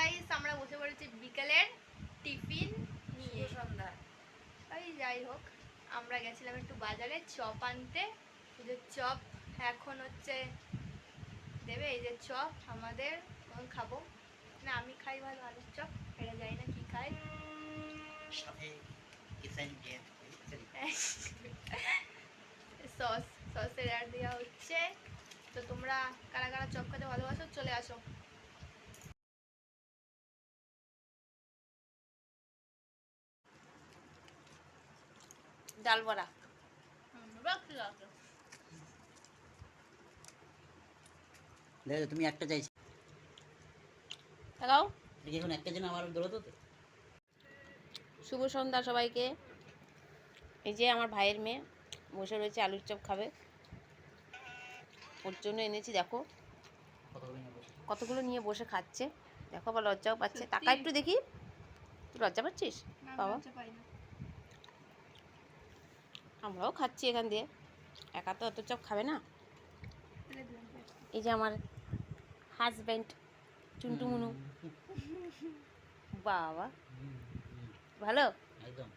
Guys, আমরা বসে পড়েছি বিকেলের টিফিন নিয়ে। সন্ধ্যা ওই যাই হোক, আমরা গেছিলাম একটু বাজারে চপ আনতে। এই যে চপ এখন হচ্ছে দেবে, এই যে চপ আমাদের খাবো না, আমি খাই ভালো আলুর চপ, এটা জানি না কি খাই। সাথে কিচেন গেট সস, সসের অ্যাড দেওয়া হচ্ছে। তো তোমরা কারা কারা চপ খেতে ভালোবাসো চলে আসো। ডাল বড়া। দেখো তুমি একটা চাইছো, দেখাও। এখন একটা জন্য আমার দৌড়াতো তো। শুভ সন্ধ্যা সবাইকে। এই যে আমার ভাইয়ের মেয়ে বসে রয়েছে, আলুর চপ খাবে, ওর জন্য এনেছি। দেখো কতগুলো নিয়ে বসে খাচ্ছে, দেখো আবার লজ্জাও পাচ্ছে। টাকা একটু দেখি, তুই লজ্জা পাচ্ছিস বাবা? আমরাও খাচ্ছি এখান দিয়ে, একা তো অত চপ খাবে না। এই যে আমার হাজব্যান্ড চুন্টুমুনু, বাবা ভালো একদম।